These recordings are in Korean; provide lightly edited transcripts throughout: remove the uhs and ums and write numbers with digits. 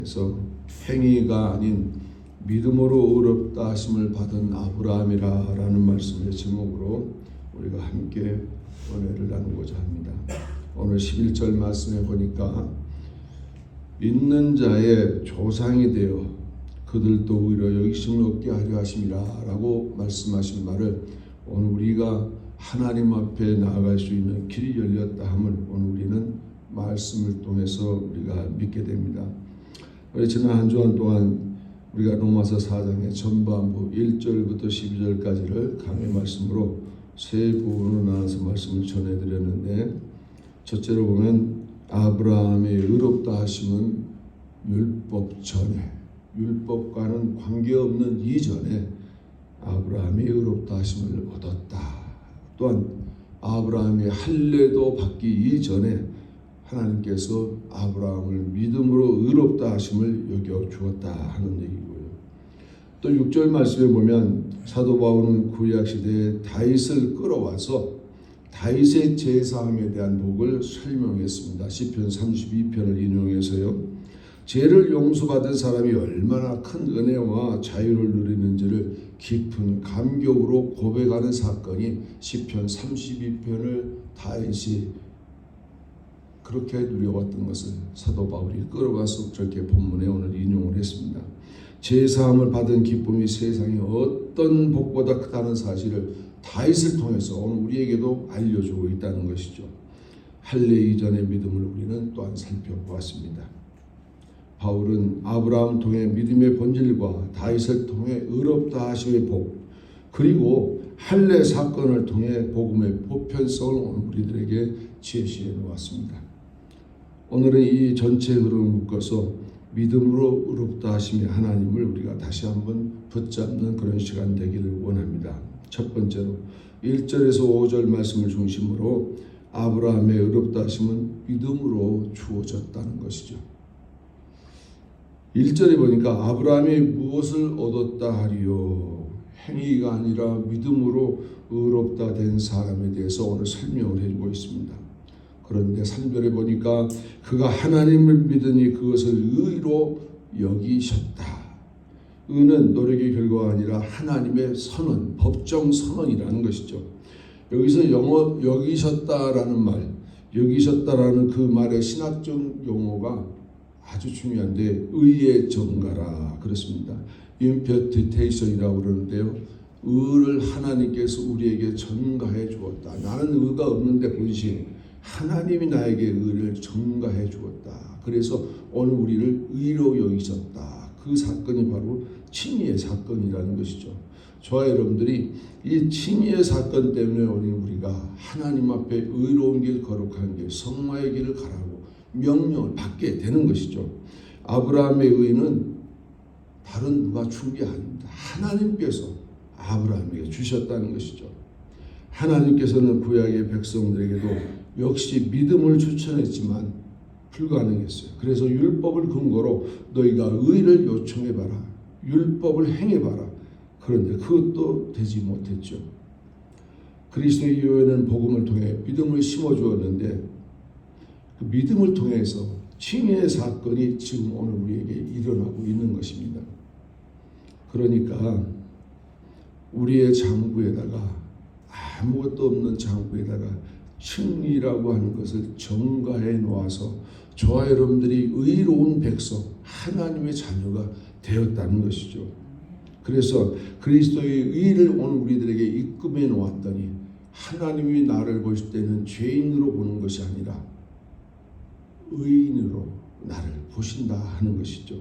그래서 행위가 아닌 믿음으로 의롭다 하심을 받은 아브라함이라는 말씀의 제목으로 우리가 함께 은혜를 나누고자 합니다. 오늘 11절 말씀에 보니까 믿는 자의 조상이 되어 그들도 오히려 여기심을 얻게 하려 하심이라 라고 말씀하신 말을 오늘 우리가 하나님 앞에 나아갈 수 있는 길이 열렸다 함을 오늘 우리는 말씀을 통해서 우리가 믿게 됩니다. 우리 지난 한 주간 동안 우리가 로마서 4장의 전반부 1절부터 12절까지를 강의 말씀으로 세 부분으로 나눠서 말씀을 전해드렸는데, 첫째로 보면 아브라함의 의롭다 하심은 율법 전에, 율법과는 관계없는 이전에 아브라함이 의롭다 하심을 얻었다. 또한 아브라함이 할례도 받기 이전에 하나님께서 아브라함을 믿음으로 의롭다 하심을 여겨 주었다 하는 얘기고요. 또 6절 말씀에 보면 사도 바울은 구약 시대에 다윗을 끌어와서 다윗의 제사함에 대한 복을 설명했습니다. 시편 32편을 인용해서요, 죄를 용서받은 사람이 얼마나 큰 은혜와 자유를 누리는지를 깊은 감격으로 고백하는 사건이 시편 32편을 다윗이 그렇게 누려왔던 것을 사도 바울이 끌어가서 저렇게 본문에 오늘 인용을 했습니다. 제사함을 받은 기쁨이 세상에 어떤 복보다 크다는 사실을 다윗을 통해서 오늘 우리에게도 알려주고 있다는 것이죠. 할례 이전의 믿음을 우리는 또한 살펴보았습니다. 바울은 아브라함을 통해 믿음의 본질과 다윗을 통해 의롭다 하심의 복, 그리고 할례 사건을 통해 복음의 보편성을 오늘 우리들에게 제시해 놓았습니다. 오늘은 이 전체 흐름을 묶어서 믿음으로 의롭다 하심의 하나님을 우리가 다시 한번 붙잡는 그런 시간 되기를 원합니다. 첫 번째로 1절에서 5절 말씀을 중심으로 아브라함의 의롭다 하심은 믿음으로 주어졌다는 것이죠. 1절에 보니까 아브라함이 무엇을 얻었다 하리요, 행위가 아니라 믿음으로 의롭다 된 사람에 대해서 오늘 설명을 해주고 있습니다. 그런데 3절에 보니까 그가 하나님을 믿으니 그것을 의로 여기셨다. 의는 노력의 결과가 아니라 하나님의 선언, 법정 선언이라는 것이죠. 여기서 영어 여기셨다라는 말, 여기셨다라는 그 말의 신학적 용어가 아주 중요한데, 의의 전가라 그렇습니다. 임페티테이션이라고 그러는데요, 의를 하나님께서 우리에게 전가해 주었다. 나는 의가 없는데 본신 하나님이 나에게 의를 전가해 주었다. 그래서 오늘 우리를 의로 여기셨다. 그 사건이 바로 칭의의 사건이라는 것이죠. 저와 여러분들이 이 칭의의 사건 때문에 오늘 우리가 하나님 앞에 의로운 길, 거룩한 길, 성화의 길을 가라고 명령을 받게 되는 것이죠. 아브라함의 의는 다른 누가 준 게 아닙니다. 하나님께서 아브라함에게 주셨다는 것이죠. 하나님께서는 구약의 백성들에게도 역시 믿음을 추천했지만 불가능했어요. 그래서 율법을 근거로 너희가 의를 요청해봐라, 율법을 행해봐라. 그런데 그것도 되지 못했죠. 그리스도 이후에는 복음을 통해 믿음을 심어주었는데, 그 믿음을 통해서 칭의의 사건이 지금 오늘 우리에게 일어나고 있는 것입니다. 그러니까 우리의 장부에다가, 아무것도 없는 장부에다가 칭의라고 하는 것을 전가해 놓아서 저와 여러분들이 의로운 백성, 하나님의 자녀가 되었다는 것이죠. 그래서 그리스도의 의를 오늘 우리들에게 입금해 놓았더니 하나님이 나를 보실 때는 죄인으로 보는 것이 아니라 의인으로 나를 보신다 하는 것이죠.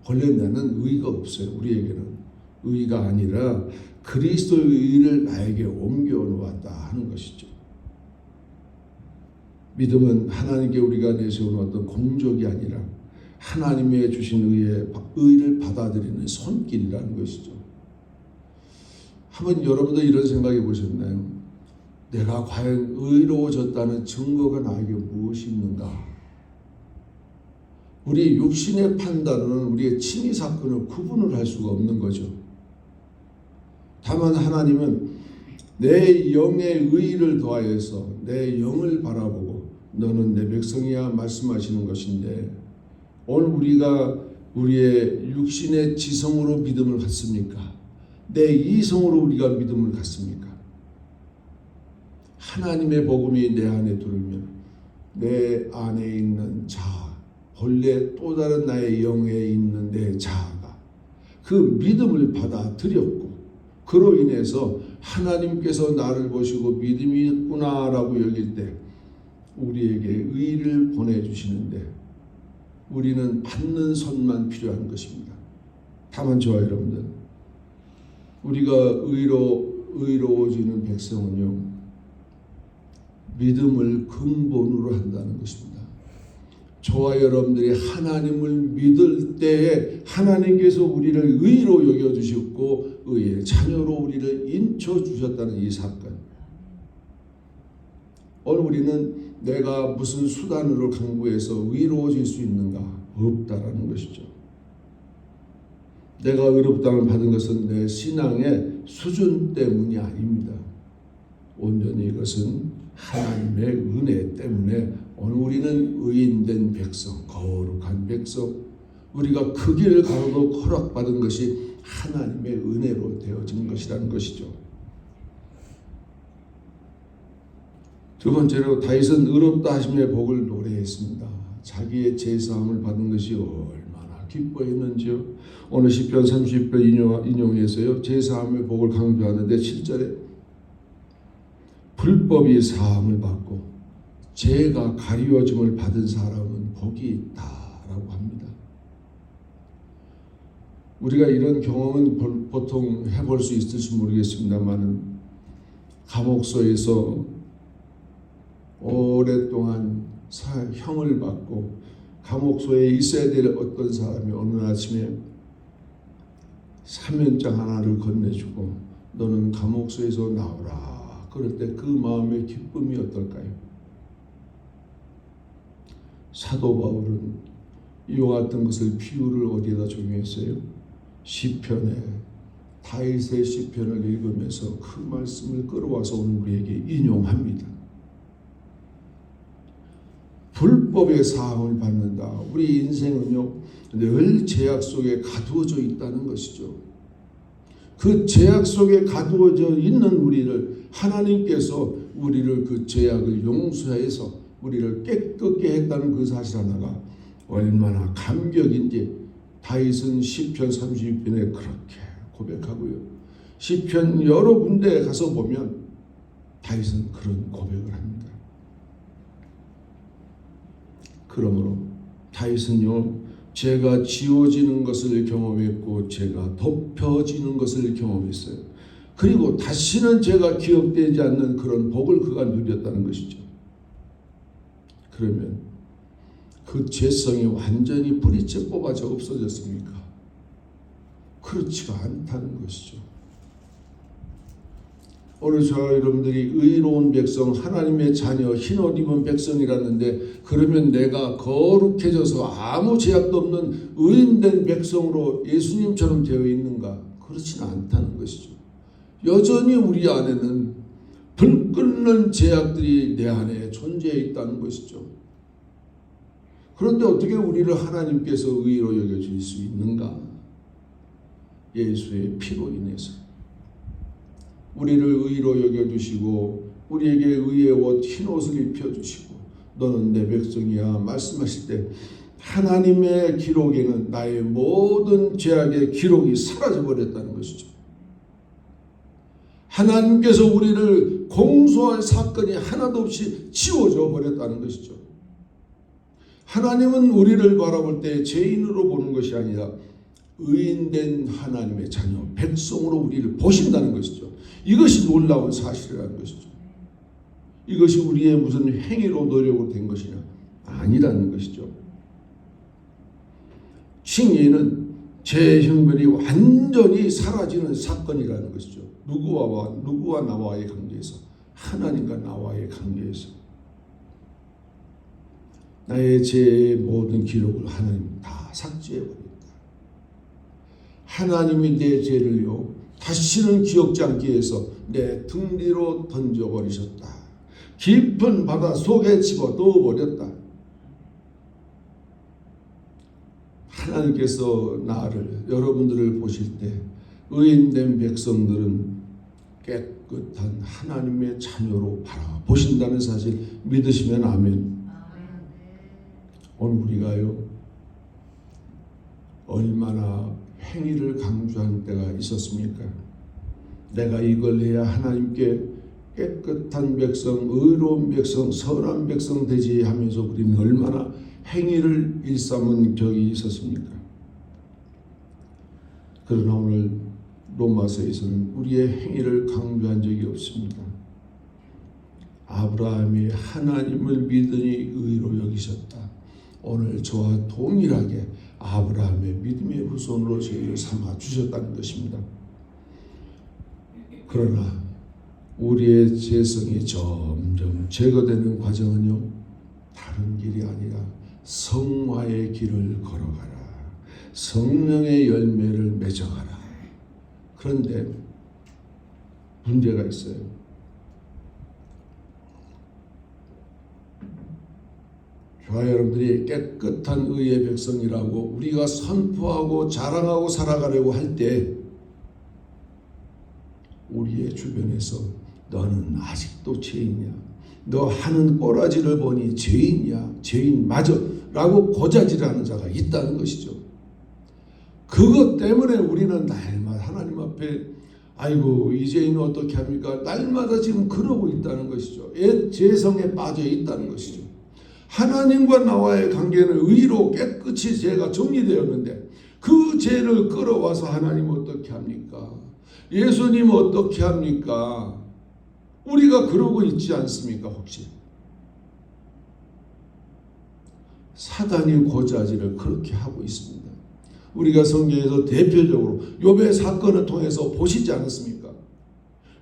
원래 나는 의가 없어요. 우리에게는 의가 아니라 그리스도의 의를 나에게 옮겨 놓았다 하는 것이죠. 믿음은 하나님께 우리가 내세워놓았던 공적이 아니라 하나님의 주신 의를 받아들이는 손길이라는 것이죠. 한번 여러분도 이런 생각해 보셨나요? 내가 과연 의로워졌다는 증거가 나에게 무엇이 있는가? 우리 육신의 판단은 우리의 칭의 사건을 구분을 할 수가 없는 거죠. 다만 하나님은 내 영의 의를 더하여서 내 영을 바라보고 너는 내 백성이야 말씀하시는 것인데, 오늘 우리가 우리의 육신의 지성으로 믿음을 갖습니까? 내 이성으로 우리가 믿음을 갖습니까? 하나님의 복음이 내 안에 들어오면 내 안에 있는 자아, 본래 또 다른 나의 영에 있는 내 자아가 그 믿음을 받아들였고 그로 인해서 하나님께서 나를 보시고 믿음이 있구나라고 여길 때 우리에게 의를 보내주시는데 우리는 받는 손만 필요한 것입니다. 다만 저와 여러분들, 우리가 의로워지는 백성은요, 믿음을 근본으로 한다는 것입니다. 저와 여러분들이 하나님을 믿을 때에 하나님께서 우리를 의로 여겨주셨고 의의 자녀로 우리를 인쳐주셨다는 이 사건. 오늘 우리는 내가 무슨 수단으로 강구해서 의로워질 수 있는가? 없다라는 것이죠. 내가 의롭다함을 받은 것은 내 신앙의 수준 때문이 아닙니다. 온전히 이것은 하나님의 은혜 때문에 오늘 우리는 의인된 백성, 거룩한 백성, 우리가 그 길을 가도록 허락받은 것이 하나님의 은혜로 되어진 것이라는 것이죠. 두 번째로 다윗은 의롭다 하심의 복을 노래했습니다. 자기의 죄사함을 받은 것이 얼마나 기뻐했는지요. 오늘 시편 30편 인용해서요. 죄사함의 복을 강조하는데 7절에 불법이 사함을 받고 죄가 가리워짐을 받은 사람은 복이 있다라고 합니다. 우리가 이런 경험은 보통 해볼 수 있을지 모르겠습니다만 감옥소에서 오랫동안 형을 받고 감옥소에 있어야 될 어떤 사람이 어느 아침에 사면장 하나를 건네주고 너는 감옥소에서 나오라. 그럴 때 그 마음의 기쁨이 어떨까요? 사도 바울은 이와 같은 것을 비유를 어디에다 적용했어요? 시편에 다윗의 시편을 읽으면서 그 말씀을 끌어와서 오늘 우리에게 인용합니다. 불법의 사함을 받는다. 우리 인생은요 늘 죄악 속에 가두어져 있다는 것이죠. 그 죄악 속에 가두어져 있는 우리를 하나님께서 우리를 그 죄악을 용서해서 우리를 깨끗게 했다는 그 사실 하나가 얼마나 감격인지 다윗은 시편 32편에 그렇게 고백하고요. 시편 여러 군데에 가서 보면 다윗은 그런 고백을 합니다. 그러므로 다윗은요 죄가 지워지는 것을 경험했고 죄가 덮여지는 것을 경험했어요. 그리고 다시는 죄가 기억되지 않는 그런 복을 그가 누렸다는 것이죠. 그러면 그 죄성이 완전히 뿌리째 뽑아져 없어졌습니까? 그렇지가 않다는 것이죠. 오늘 저와 여러분들이 의로운 백성, 하나님의 자녀, 흰옷 입은 백성이라는데 그러면 내가 거룩해져서 아무 죄악도 없는 의인된 백성으로 예수님처럼 되어 있는가? 그렇지는 않다는 것이죠. 여전히 우리 안에는 불 끓는 죄악들이 내 안에 존재해 있다는 것이죠. 그런데 어떻게 우리를 하나님께서 의로 여겨줄 수 있는가? 예수의 피로 인해서. 우리를 의로 여겨주시고 우리에게 의의 옷 흰옷을 입혀주시고 너는 내 백성이야 말씀하실 때 하나님의 기록에는 나의 모든 죄악의 기록이 사라져버렸다는 것이죠. 하나님께서 우리를 공소할 사건이 하나도 없이 지워져 버렸다는 것이죠. 하나님은 우리를 바라볼 때 죄인으로 보는 것이 아니라 의인된 하나님의 자녀, 백성으로 우리를 보신다는 것이죠. 이것이 놀라운 사실이라는 것이죠. 이것이 우리의 무슨 행위로 노력으로 된 것이냐? 아니라는 것이죠. 칭의는 죄의 형벌이 완전히 사라지는 사건이라는 것이죠. 누구와 나와의 관계에서, 하나님과 나와의 관계에서 나의 죄의 모든 기록을 하나님 다 삭제해버렸다. 하나님이 내 죄를요 다시는 기억지 않게 해서 내 등 뒤로 던져버리셨다. 깊은 바다 속에 집어 넣어버렸다. 하나님께서 나를 여러분들을 보실 때 의인된 백성들은 깨끗한 하나님의 자녀로 바라보신다는 사실 믿으시면 아멘. 오늘 우리가요 얼마나 행위를 강조한 때가 있었습니까? 내가 이걸 해야 하나님께 깨끗한 백성, 의로운 백성, 선한 백성 되지 하면서 우리는 얼마나 행위를 일삼은 적이 있었습니까? 그러나 오늘 로마서에서는 우리의 행위를 강조한 적이 없습니다. 아브라함이 하나님을 믿으니 의로 여기셨다. 오늘 저와 동일하게 아브라함의 믿음의 후손으로 저희를 삼아 주셨다는 것입니다. 그러나 우리의 죄성이 점점 제거되는 과정은요 다른 길이 아니라 성화의 길을 걸어가라. 성령의 열매를 맺어가라. 그런데 문제가 있어요. 저와 여러분들이 깨끗한 의의 백성이라고 우리가 선포하고 자랑하고 살아가려고 할 때 우리의 주변에서 너는 아직도 죄인이야. 너 하는 꼬라지를 보니 죄인이야. 죄인 맞아. 라고 고자질하는 자가 있다는 것이죠. 그것 때문에 우리는 날마다 하나님 앞에 아이고 이 죄인은 어떻게 합니까? 날마다 지금 그러고 있다는 것이죠. 옛 죄성에 빠져 있다는 것이죠. 하나님과 나와의 관계는 의로 깨끗이 죄가 정리되었는데 그 죄를 끌어와서 하나님 어떻게 합니까? 예수님 어떻게 합니까? 우리가 그러고 있지 않습니까? 혹시 사단이 고자질을 그렇게 하고 있습니다. 우리가 성경에서 대표적으로 욥의 사건을 통해서 보시지 않았습니까?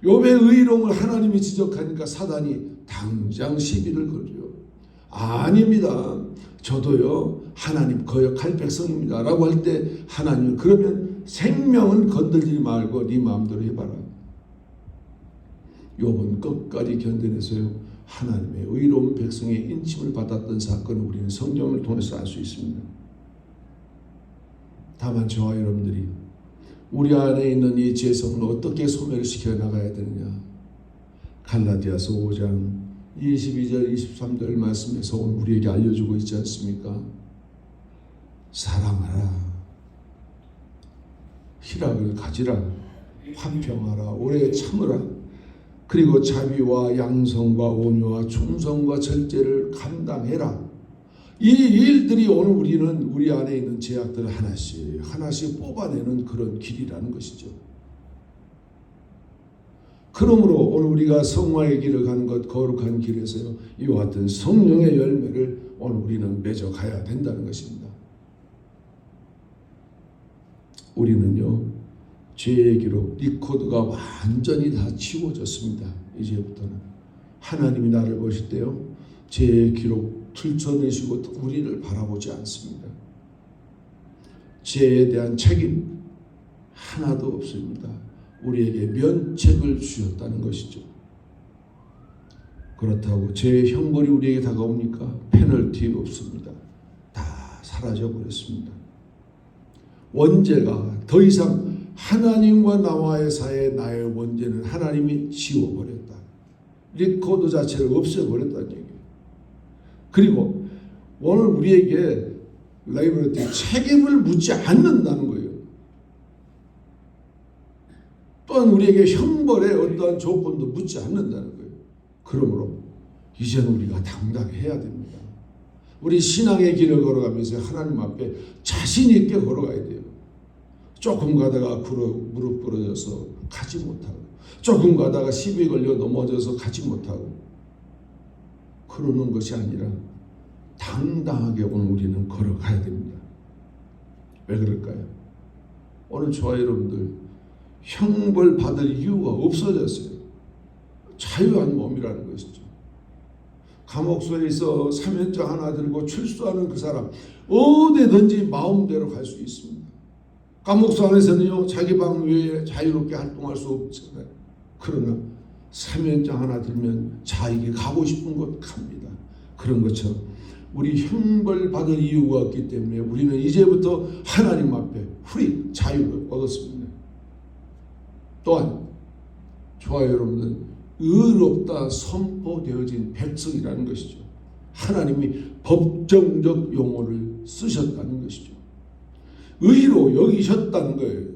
욥의 의로움을 하나님이 지적하니까 사단이 당장 시비를 걸죠. 아닙니다. 저도요 하나님 거역할 백성입니다 라고 할 때 하나님 그러면 생명은 건들지 말고 네 마음대로 해봐라. 욥은 끝까지 견뎌내서요 하나님의 의로운 백성의 인침을 받았던 사건을 우리는 성경을 통해서 알 수 있습니다. 다만 저와 여러분들이 우리 안에 있는 이 죄성을 어떻게 소멸시켜 나가야 되느냐. 갈라디아서 5장 22절 23절 말씀에서 오늘 우리에게 알려주고 있지 않습니까? 사랑하라. 희락을 가지라. 화평하라. 오래 참으라. 그리고 자비와 양성과 온유와 충성과 절제를 감당해라. 이 일들이 오늘 우리는 우리 안에 있는 죄악들을 하나씩 하나씩 뽑아내는 그런 길이라는 것이죠. 그러므로 오늘 우리가 성화의 길을 가는 것 거룩한 길에서요 이와 같은 성령의 열매를 오늘 우리는 맺어가야 된다는 것입니다. 우리는요 죄의 기록 리코드가 완전히 다 지워졌습니다. 이제부터는 하나님이 나를 보실 때요 죄의 기록 들춰내시고 우리를 바라보지 않습니다. 죄에 대한 책임 하나도 없습니다. 우리에게 면책을 주셨다는 것이죠. 그렇다고 죄의 형벌이 우리에게 다가옵니까? 페널티 없습니다. 다 사라져 버렸습니다. 원죄가 더 이상 하나님과 나와의 사이에 나의 원죄는 하나님이 지워버렸다. 리코드 자체를 없애버렸다는 얘기예요. 그리고 오늘 우리에게 라이브러티 책임을 묻지 않는다는 거예요. 또한 우리에게 형벌의 어떠한 조건도 묻지 않는다는 거예요. 그러므로 이제는 우리가 당당해야 됩니다. 우리 신앙의 길을 걸어가면서 하나님 앞에 자신 있게 걸어가야 돼요. 조금 가다가 무릎 부러져서 가지 못하고 조금 가다가 시비 걸려 넘어져서 가지 못하고 그러는 것이 아니라 당당하게 오늘 우리는 걸어가야 됩니다. 왜 그럴까요? 오늘 저와 여러분들 형벌 받을 이유가 없어졌어요. 자유한 몸이라는 것이죠. 감옥소에서 사면장 하나 들고 출소하는 그 사람 어디든지 마음대로 갈 수 있습니다. 감옥소 안에서는요 자기 방 외에 자유롭게 활동할 수 없잖아요. 그러나 사면장 하나 들면 자기가 가고 싶은 곳 갑니다. 그런 것처럼 우리 형벌 받을 이유가 없기 때문에 우리는 이제부터 하나님 앞에 후리 자유를 얻었습니다. 또한 좋아요 여러분들, 의롭다 선포되어진 백성이라는 것이죠. 하나님이 법정적 용어를 쓰셨다는 것이죠. 의로 여기셨다는 거예요.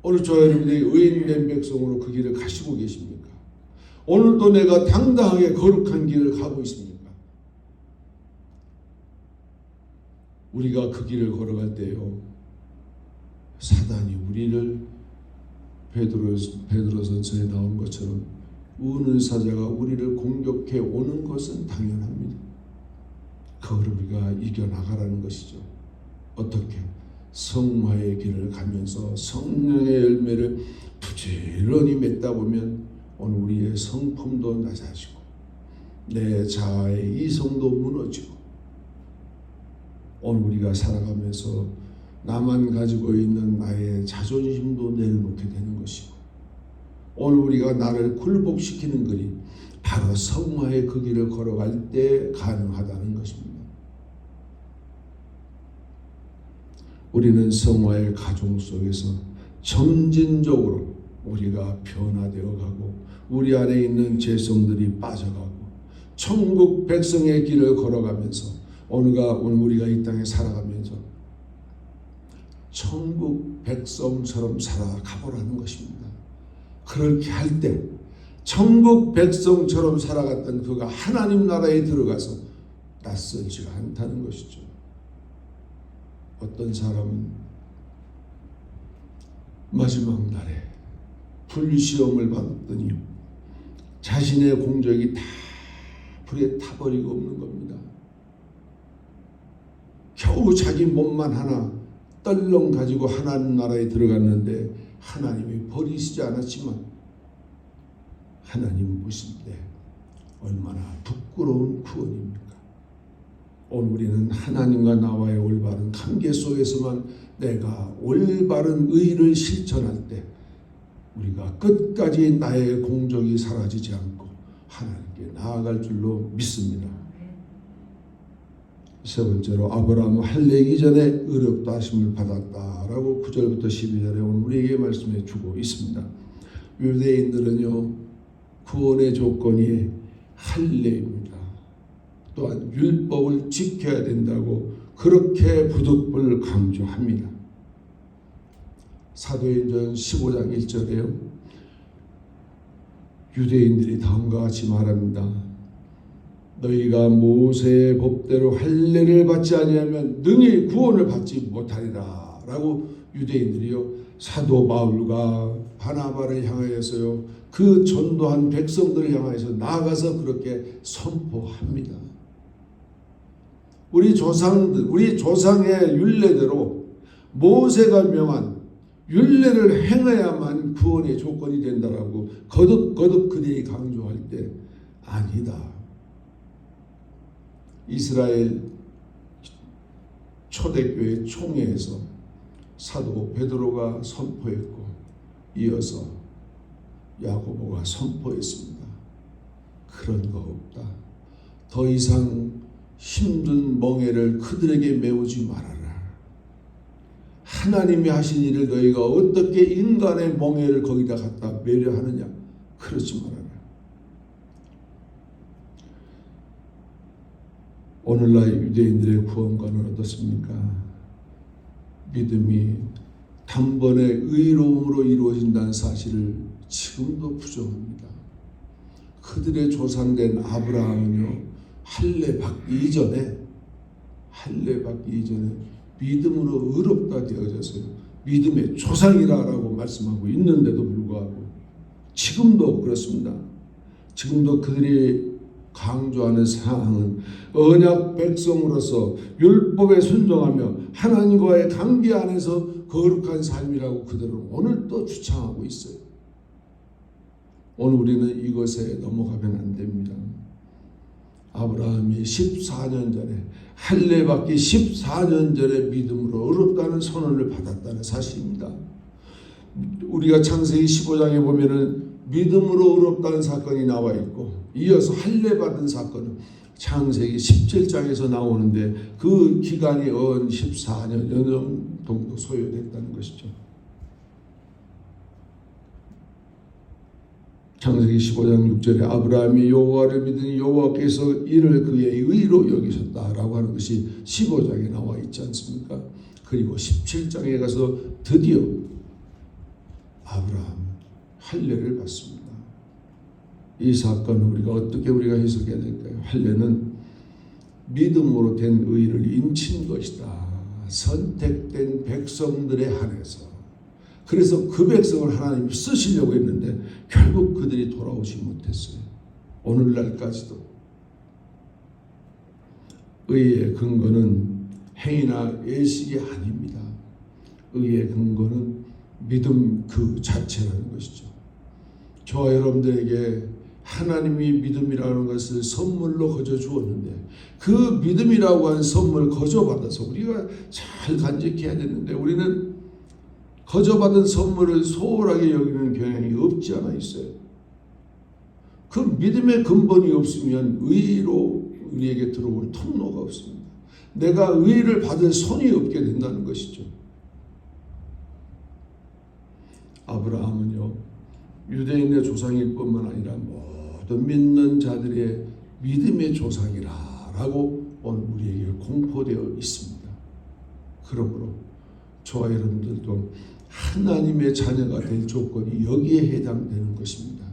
오늘 저와 여러분들이 의인된 백성으로 그 길을 가시고 계십니까? 오늘도 내가 당당하게 거룩한 길을 가고 있습니까? 우리가 그 길을 걸어갈 때요, 사단이 우리를 베드로전서에 나온 것처럼 우는 사자가 우리를 공격해 오는 것은 당연합니다. 그걸 우리가 이겨나가라는 것이죠. 어떻게? 성화의 길을 가면서 성령의 열매를 부지런히 맺다 보면 오늘 우리의 성품도 낮아지고 내 자아의 이성도 무너지고 오늘 우리가 살아가면서 나만 가지고 있는 나의 자존심도 내려놓게 되는 것이고 오늘 우리가 나를 굴복시키는 것이 바로 성화의 그 길을 걸어갈 때 가능하다는 것입니다. 우리는 성화의 가정 속에서 점진적으로 우리가 변화되어 가고 우리 안에 있는 죄성들이 빠져가고 천국 백성의 길을 걸어가면서 오늘 우리가 이 땅에 살아가면서 천국 백성처럼 살아가보라는 것입니다. 그렇게 할 때 천국 백성처럼 살아갔던 그가 하나님 나라에 들어가서 낯설지가 않다는 것이죠. 어떤 사람은 마지막 날에 불시험을 받았더니 자신의 공적이 다 불에 타버리고 없는 겁니다. 겨우 자기 몸만 하나 떨렁 가지고 하나님 나라에 들어갔는데 하나님이 버리시지 않았지만 하나님 보실 때 얼마나 부끄러운 구원입니까? 오늘 우리는 하나님과 나와의 올바른 관계 속에서만 내가 올바른 의를 실천할 때 우리가 끝까지 나의 공적이 사라지지 않고 하나님께 나아갈 줄로 믿습니다. 세 번째로 아브라함은 할례 이전에 의롭다 하심을 받았다라고 9절부터 12절에 오늘 우리에게 말씀해 주고 있습니다. 유대인들은요, 구원의 조건이 할례입니다. 또한 율법을 지켜야 된다고 그렇게 부득불 강조합니다. 사도행전 15장 1절에요. 유대인들이 다음과 같이 말합니다. 너희가 모세의 법대로 할례를 받지 아니하면 능히 구원을 받지 못하리라 라고 유대인들이요 사도 바울과 바나바를 향하여서요 그 전도한 백성들을 향하여서 나아가서 그렇게 선포합니다. 우리 조상의 율례대로 모세가 명한 율례를 행해야만 구원의 조건이 된다라고 거듭 그들이 강조할 때 아니다. 이스라엘 초대교회 총회에서 사도 베드로가 선포했고 이어서 야고보가 선포했습니다. 그런 거 없다. 더 이상 힘든 멍에를 그들에게 메우지 말아라. 하나님이 하신 일을 너희가 어떻게 인간의 멍에를 거기다 갖다 메려 하느냐. 그러지 말아라. 오늘날 유대인들의 구원관은 어떻습니까? 믿음이 단번에 의로움으로 이루어진다는 사실을 지금도 부정합니다. 그들의 조상된 아브라함은요 할례 받기 이전에 믿음으로 의롭다 되어져서요 믿음의 조상이라고 말씀하고 있는데도 불구하고 지금도 그렇습니다. 지금도 그들이 강조하는 사항은 언약 백성으로서 율법에 순종하며 하나님과의 관계 안에서 거룩한 삶이라고 그들은 오늘 또 주창하고 있어요. 오늘 우리는 이것에 넘어가면 안 됩니다. 아브라함이 14년 전에 할례 받기 14년 전에 믿음으로 의롭다는 선언을 받았다는 사실입니다. 우리가 창세기 15장에 보면은 믿음으로 의롭다는 사건이 나와 있고 이어서 할례 받은 사건은 창세기 17장에서 나오는데 그 기간이 14년 정도 소요됐다는 것이죠. 창세기 15장 6절에 아브라함이 여호와를 믿으니 여호와께서 이를 그의 의로 여기셨다라고 하는 것이 15장에 나와 있지 않습니까? 그리고 17장에 가서 드디어 아브라함 할례를 받습니다. 이 사건을 어떻게 우리가 해석해야 될까요? 할례는 믿음으로 된 의를 인친 것이다. 선택된 백성들에 한해서. 그래서 그 백성을 하나님이 쓰시려고 했는데 결국 그들이 돌아오지 못했어요. 오늘날까지도. 의의 근거는 행위나 예식이 아닙니다. 의의 근거는 믿음 그 자체라는 것이죠. 저와 여러분들에게 하나님이 믿음이라는 것을 선물로 거저 주었는데 그 믿음이라고 한 선물을 거저 받아서 우리가 잘 간직해야 되는데 우리는 거저 받은 선물을 소홀하게 여기는 경향이 없지 않아 있어요. 그 믿음의 근본이 없으면 의로 우리에게 들어올 통로가 없습니다. 내가 의를 받을 손이 없게 된다는 것이죠. 아브라함은요, 유대인의 조상일 뿐만 아니라 모든 믿는 자들의 믿음의 조상이라고 오늘 우리에게 공포되어 있습니다. 그러므로 저와 여러분들도 하나님의 자녀가 될 조건이 여기에 해당되는 것입니다.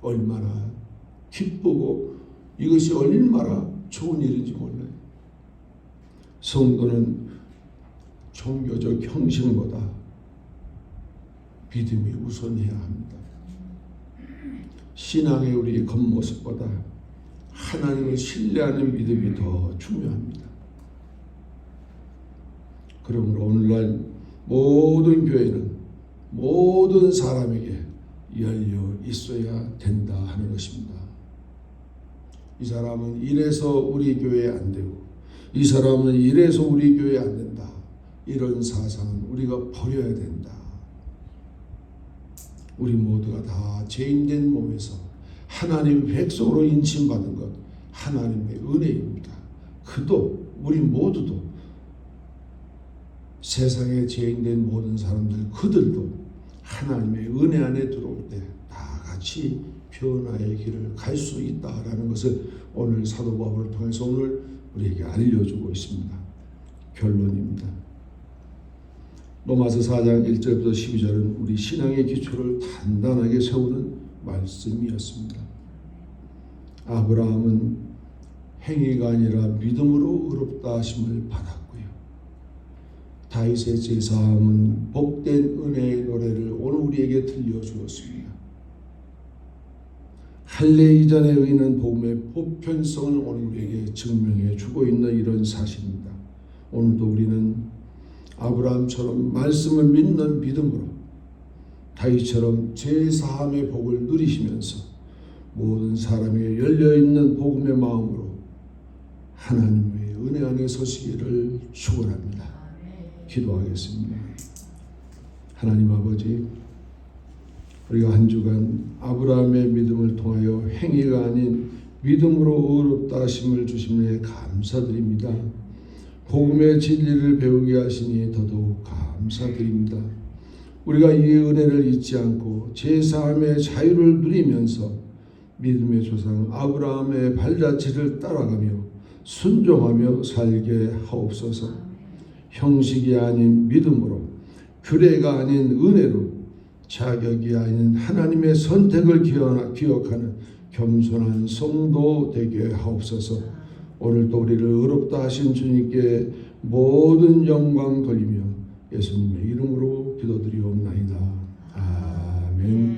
얼마나 기쁘고 이것이 얼마나 좋은 일인지 몰라요. 성도는 종교적 형식보다 믿음이 우선해야 합니다. 신앙의 우리 겉모습보다 하나님을 신뢰하는 믿음이 더 중요합니다. 그러므로 오늘날 모든 교회는 모든 사람에게 열려 있어야 된다 하는 것입니다. 이 사람은 이래서 우리 교회에 안 되고 이 사람은 이래서 우리 교회에 안 된다. 이런 사상은 우리가 버려야 된다. 우리 모두가 다 죄인된 몸에서 하나님 백성으로 인침받은 것 하나님의 은혜입니다. 그도 우리 모두도 세상에 죄인된 모든 사람들 그들도 하나님의 은혜 안에 들어올 때 다 같이 변화의 길을 갈 수 있다라는 것을 오늘 사도 바울을 통해서 오늘 우리에게 알려주고 있습니다. 결론입니다. 로마서 4장 1절부터 12절은 우리 신앙의 기초를 단단하게 세우는 말씀이었습니다. 아브라함은 행위가 아니라 믿음으로 의롭다 하심을 받았고요. 다윗의 제사함은 복된 은혜의 노래를 오늘 우리에게 들려주었습니다. 할례 이전의 의는 복음의 보편성을 오늘 우리에게 증명해 주고 있는 이런 사실입니다. 오늘도 우리는 아브라함처럼 말씀을 믿는 믿음으로 다윗처럼 제사함의 복을 누리시면서 모든 사람에게 열려있는 복음의 마음으로 하나님의 은혜 안에 서시기를 축원합니다. 기도하겠습니다. 하나님 아버지, 우리가 한 주간 아브라함의 믿음을 통하여 행위가 아닌 믿음으로 의롭다 하심을 주심에 감사드립니다. 복음의 진리를 배우게 하시니 더더욱 감사드립니다. 우리가 이 은혜를 잊지 않고 제사함의 자유를 누리면서 믿음의 조상 아브라함의 발자취를 따라가며 순종하며 살게 하옵소서. 형식이 아닌 믿음으로, 규례가 아닌 은혜로, 자격이 아닌 하나님의 선택을 기억하는 겸손한 성도 되게 하옵소서. 오늘도 우리를 의롭다 하신 주님께 모든 영광 돌리며 예수님의 이름으로 기도드리옵나이다. 아멘.